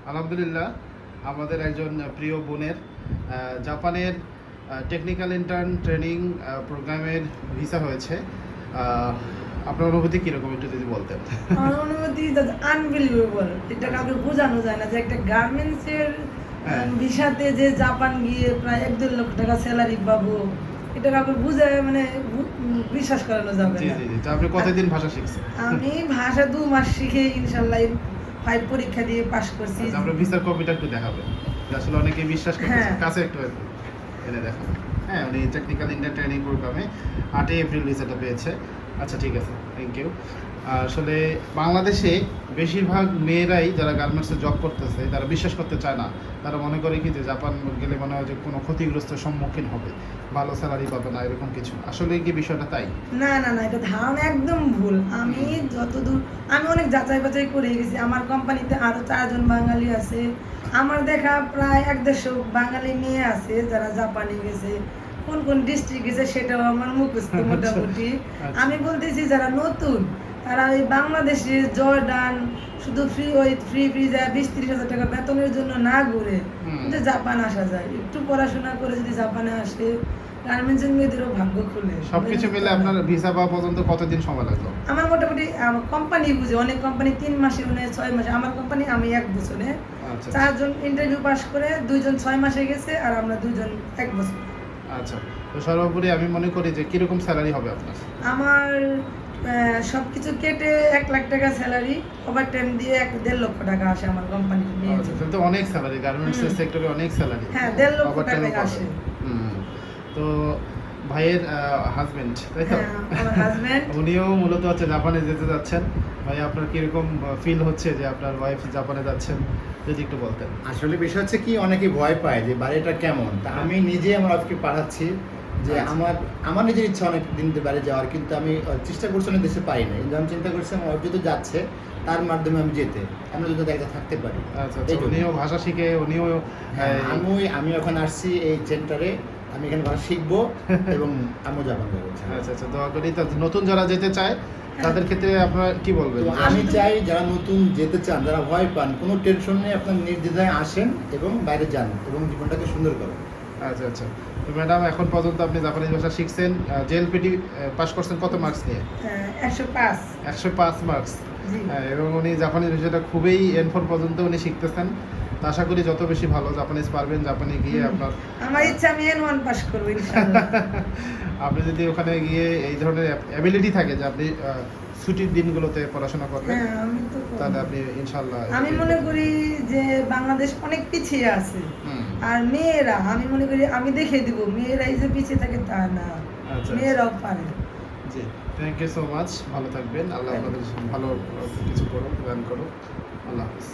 আলহামদুলিল্লাহ, আমাদের একজন প্রিয় বোনের জাপানের টেকনিক্যাল ইন্টার্ন ট্রেনিং প্রোগ্রামের ভিসা হয়েছে। আপনার অনুভূতি কীরকম একটু যদি বলতেন। আমার অনুভূতি আনবিলিভেবল, এটা কাউকে বোঝানো যায় না যে একটা গার্মেন্টসের ভিসাতে যে জাপান গিয়ে প্রায় 1-1.5 লক্ষ টাকা স্যালারি পাবো, এটা কাউকে বুঝায় মানে বিশ্বাস করানো যাবে জি না। জি জি। তো আপনি কতদিন ভাষা শিখছেন? আমি ভাষা 2 মাস শিখে ইনশাআল্লাহ 5 পরীক্ষা দিয়ে পাস করছি। আচ্ছা, আপনার ভিসার কপিটা একটু দেখাবেন, যে আসলে অনেকে বিশ্বাস করতেছে। হ্যাঁ। কাছে একটু এনে দেখাবেন। হ্যাঁ, উনি টেকনিক্যাল ইন্টার্ন ট্রেনিং প্রোগ্রামে 8 এপ্রিল ভিসাটা পেয়েছে। আচ্ছা, ঠিক আছে, থ্যাংক ইউ। আসলে বাংলাদেশে বেশিরভাগ মেয়েরাই যারা গার্মেন্টসে জব করতেছে তারা বিশ্বাস করতে চায় না। তারা মনে করে কি যে জাপান গেলে মনে হয় যে কোনো ক্ষতিগ্রস্ত সম্মুখীন হবে, ভালো স্যালারি পাবে না, এরকম কিছু। আসলে কি বিষয়টা তাই? না না না, এটা ধারণা একদম ভুল। আমি যতদূর আমি অনেক যাচাই বাছাই করে গেছি। আমার কোম্পানিতে আরো 4 জন বাঙালি আছে। আমার দেখা প্রায় 1-150 বাঙালি মেয়ে আছে যারা জাপানে গেছে। কোন কোন ডিস্ট্রিক্ট গেছে সেটাও আমার মুখস্থ মোটামুটি। আচ্ছা। আমি বলতেছি যারা নতুন তারা ওই বাংলাদেশে জর্ডান শুধু ফ্রি ভিসা 20-30 হাজার টাকা বেতনের জন্য না ঘুরে কিন্তু জাপান আসা যায়। একটু পড়াশোনা করে যদি জাপানে আসে, গার্মেন্টসের মেয়েদেরও ভাগ্য খুলে। সবকিছু মিলে আপনার ভিসা পাওয়া পর্যন্ত কতদিন সময় লাগলো? আমার মোটামুটি কোম্পানি বুঝে, অনেক কোম্পানি 3 মাসে, 6 মাসে। আমার কোম্পানি আমি 1 বছরে। আচ্ছা 4 জন ইন্টারভিউ পাস করে 2 জন 6 মাসে গেছে আর আমরা 2 জন 1 বছর। আচ্ছা। তো সর্বোপরি আমি মনে করি যে কিরকম স্যালারি হবে আপনার? আমার সবকিছু কেটে 1 লাখ টাকা স্যালারি, ওভার টাইম দিয়ে 1-1.5 লক্ষ টাকা আসে আমার কোম্পানি নিয়ে। আচ্ছা, তাহলে তো অনেক স্যালারি, গার্মেন্টস সেক্টরে অনেক স্যালারি। হ্যাঁ, 1.5 লক্ষ টাকা আসে। তো ভাইয়ের হাজবেন্ড, তাই তো? হ্যাঁ, আমার হাজবেন্ড। উনিও মূলত হচ্ছে জাপানে যেতে যাচ্ছেন। ভাই, আপনার কিরকম ফিল হচ্ছে যে আপনার ওয়াইফ জাপানে যাচ্ছেন, যদি একটু বলতেন। আসলে বিষয় হচ্ছে কি, অনেকে ভয় পায় যে বাড়িটা কেমন। তা আমি নিজে আমার ওয়াইফকে পাঠাচ্ছি যে আচ্ছা। আমার নিজের ইচ্ছা অনেক দিন বাইরে যাওয়ার, কিন্তু আমি চেষ্টা করছি অনেক দেশে পাই না। কিন্তু আমি চিন্তা করছি আমার ওয়াইফ যেহেতু যাচ্ছে, তার মাধ্যমে আমি যেতে, আমরা যদি একটা থাকতে পারি। আচ্ছা আচ্ছা, উনিও ভাষা শিখে, উনিও হ্যাঁ, আমি এখন আসছি এই সেন্টারে, আমি এখানে ভাষা শিখবো এবং আমিও জাপান যাবো। আচ্ছা আচ্ছা, দোয়া করি। তা নতুন যারা যেতে চায় তাদের ক্ষেত্রে আপনার কি বলবেন? তো আমি চাই যারা নতুন যেতে চান, যারা ভয় পান, কোনো টেনশন নেই, আপনার নির্দ্বিধায় আসেন এবং বাইরে যান এবং জীবনটাকে সুন্দর করেন। আচ্ছা আচ্ছা। তো ম্যাডাম, এখন পর্যন্ত আপনি জাপানিজ ভাষা শিখছেন, জেএলপিটি পাস করছেন কত মার্কস নিয়ে? 105। 105 মার্কস। জি। এবং উনি জাপানিজ ভাষাটা খুবই N4 পর্যন্ত উনি শিখতেছেন। তো আশা করি যত বেশি ভালো জাপানিজ পারবেন, জাপানে গিয়ে আপনার আমার ইচ্ছা আমি N1 পাস করব ইনশাআল্লাহ। আপনি যদি ওখানে গিয়ে এই ধরনের অ্যাবিলিটি থাকে যে আপনি ছুটির দিনগুলোতে পড়াশোনা করবেন, হ্যাঁ, আমি তো তাহলে আপনি ইনশাআল্লাহ। আমি মনে করি যে বাংলাদেশ অনেক পিছিয়ে আছে। হুম। আর মেয়েরা, আমি মনে করি আমি দেখে দিব মেয়েরাই যে পিছিয়ে থাকে তা না, আচ্ছা। মেয়েরাও পারে। জি, থ্যাংক ইউ সো মাচ। ভালো থাকবেন। আল্লাহ আপনাদের ভালো কিছু করুক, দান করুক। আল্লাহ হাফিজ।